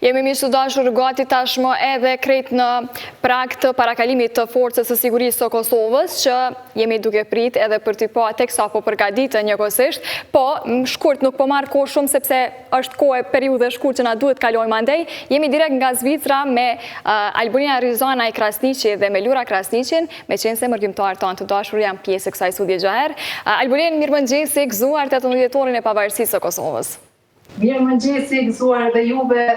Jemi miqtë të dashur gati tashmë edhe krejt në prag të parakalimit të forcës së sigurisë së Kosovës, që jemi duke prit edhe për t'i pa teksa po përgatitë njëkohësisht, po shkurt nuk po marr kohë shumë sepse është kohë periudhë shkurt që na duhet kalojmë andej. Jemi direkt nga Zvicra me Albulina Rizana i Krasniqi dhe me Lura Krasniqin, me qenë se mërgjimtar tanë të dashur jam pjesë e kësaj studie gjaher. Albulin, mirëmëngjesi, gëzuar 18 dhjetorin e pavarësisë së Kosovës. Mirëmëngjesi, gëzuar dhe juve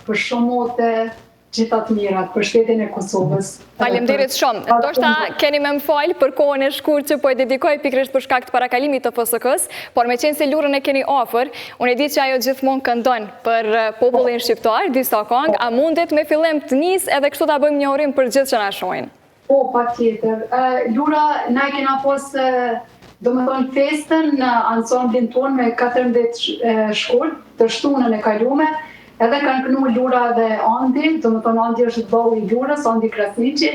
për shumote gjitha të mirat për shtetin e Kosovës. Faleminderit shumë. Ndoshta keni me më falë për kohën e shkurtë që po e dedikoj pikërisht për shkak të parakalimit të FSK-s, por me qenë se Lurën e keni afër, unë e di që ajo gjithmonë këndon për popullin shqiptar, disa këngë, a mundet me fillim të nis edhe kështu ta bëjmë një urim për gjithë që na shohin? Po, patjetër. Lura, na kena posë do më thonë festën në ansamblin tonë me 14 shkollë të shtunën e kalume, edhe kanë kënu Lura dhe Andi, do më thonë Andi është vau i Lurës, Andi Krasniqi,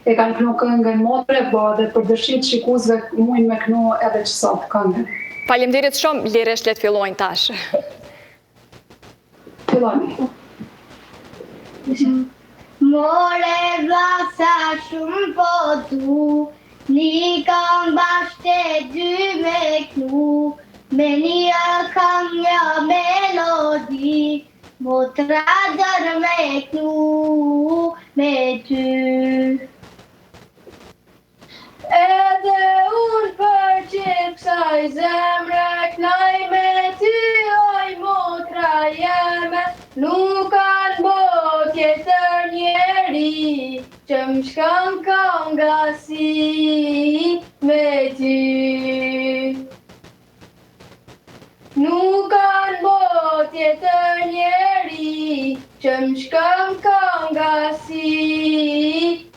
e kanë kënu këngën motre, bo dhe për dëshit shikuzve mujnë me kënu edhe qësat këngën. Faleminderit shumë, lirisht le të fillojnë tash. Fillojnë. More vlasa shumë po du, një kam bashkë dy me knu, me një kam një melodi, motra dër me knu me ty. Edhe unë për qip kësaj zemre, knaj me ty, oj motra jeme, nuk kanë bo tjetër njeri, që më shkon kënga si me ty. Nuk kanë bo tjetër njeri, që më shkon kënga si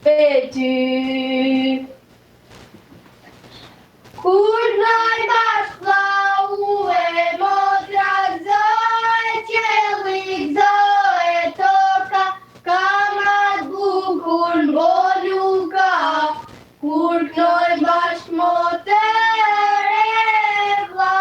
me ty. Kur noj bashkë vlau e motra gëzoj, qelli gëzoj e toka, kamat bukur n'bolu ka. Kur noj bashkë moter e vlla,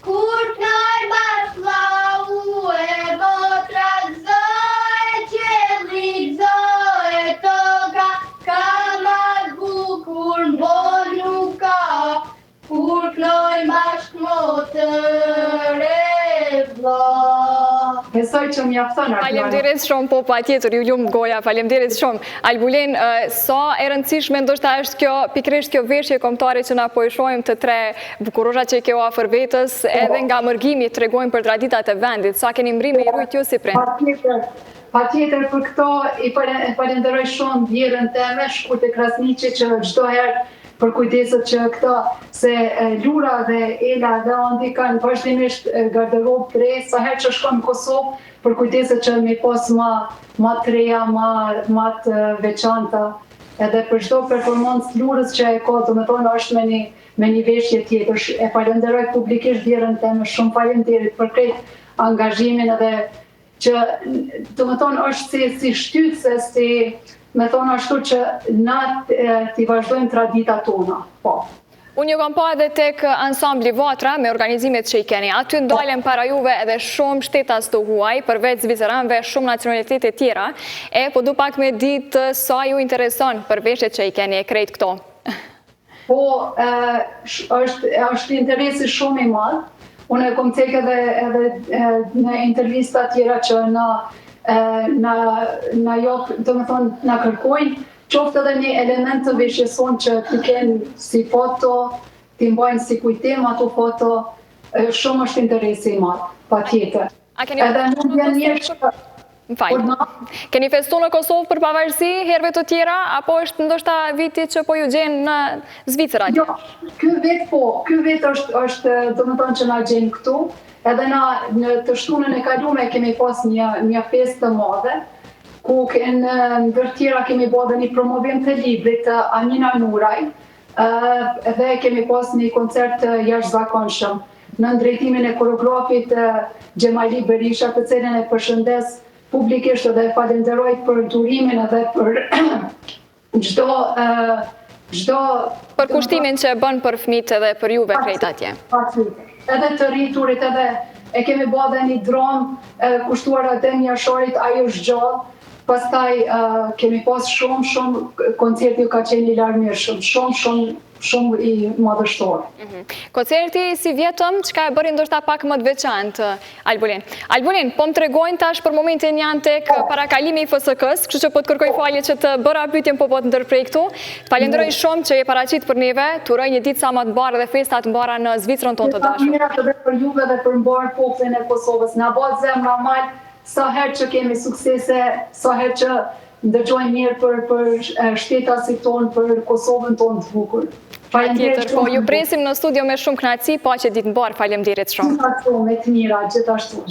kur noj bashkë vlau e motra gëzoj, qelli gëzoj e toka, kamat bukur n'bolu ka. Kur knoj bashkë motër e vlla. Besoj që mjafton atë. Faleminderit shumë, po patjetër, ju lumë goja, faleminderit shumë. Albulin, sa e rëndësishme ndoshta është kjo, pikërisht kjo veshje kombëtare që na po i shohim të tre bukurosha që i kjo afër vetës, edhe nga mërgimi tregojnë për traditat e vendit, sa keni mri me i rujt ju si prind? Patjetër për këto i falenderoj shumë vjerën teme, Shkurt e Krasniqi, që çdo herë për kujdeset që këta, se Lura dhe Ela dhe Andi kanë vazhdimisht garderobë të re, sa herë që shkon në Kosovë, për kujdeset që me pas ma të reja, ma të veçanta, edhe për çdo performancë Lurës që e ka, do me thonë është me një veshje tjetër. E falenderoj publikisht vjerën teme, shumë falenderit për krejt angazhimin edhe që, do me thonë, është si shtytse, si me thonë ashtu që na t'i vazhdojmë tradita tona. Po. Unë ju kam pa edhe tek ansambli Vatra me organizimet që i keni. Aty ndalen para juve edhe shumë shtetas të huaj, përveç zviceranëve, shumë nacionalitetet tjera, po du pak me ditë sa ju intereson për veshjet që i keni e krejt këto. Po, është interesi shumë i madh. Unë e kom tek edhe në intervista tjera që na jopë, do me thonë, na kërkojnë, qoftë edhe një element të veshjeson që t'i kenë si foto, t'i mbajnë si kujtim ato foto, shumë është interesi i madh, patjetër. Edhe mund janë njështë... Keni festu në Kosovë për pavarësi herëve të tjera, apo është ndoshta viti që po ju gjenë në Zvicra? Jo, ky vit është, do me thonë që na gjenë këtu, edhe na në të shtunën e kalume kemi pas një festë të madhe, ku në ndër tjera kemi bërë një promovim të librit të Amina Nuraj, dhe kemi pas një koncert jashtëzakonshëm në drejtimin e koreografit Gjemali Berisha, të cilin e përshëndes publikisht edhe falenderoj për durimin edhe për çdo për kushtimin që bën për fëmijët edhe për juve krejt atje. Edhe të rriturit, edhe e kemi bërë dhe një dronë kushtuar atë një Jasharit, ajo është gjallë. Pastaj kemi pas shumë koncerti ka qenë i larmishëm, shumë i madhështor. Koncerti si vjetëm, çka e bëri ndoshta pak më të veçantë, Albulin. Albulin, po më tregojnë tash për momentin janë tek parakalimi i FSK-s, kështu që po të kërkoj falje që të bëra pyetjen po të ndërprej këtu. Të falenderoj shumë që je paraqit për neve, të uroj një ditë sa më të mbarë dhe festa të mbara në Zvicrën tonë të dashur. Mirat edhe për juve dhe për mbarë popullin e Kosovës. Na bëhet zemra mal sa herë që kemi suksese, sa herë që ndëgjojmë mirë për shtetasit tonë, për Kosovën tonë të bukur. Tjetër, po ju presim në studio me shumë kënaqësi, paqe ditë mbarë, faleminderit shumë. Gjithashtu, me të mira, gjithashtu.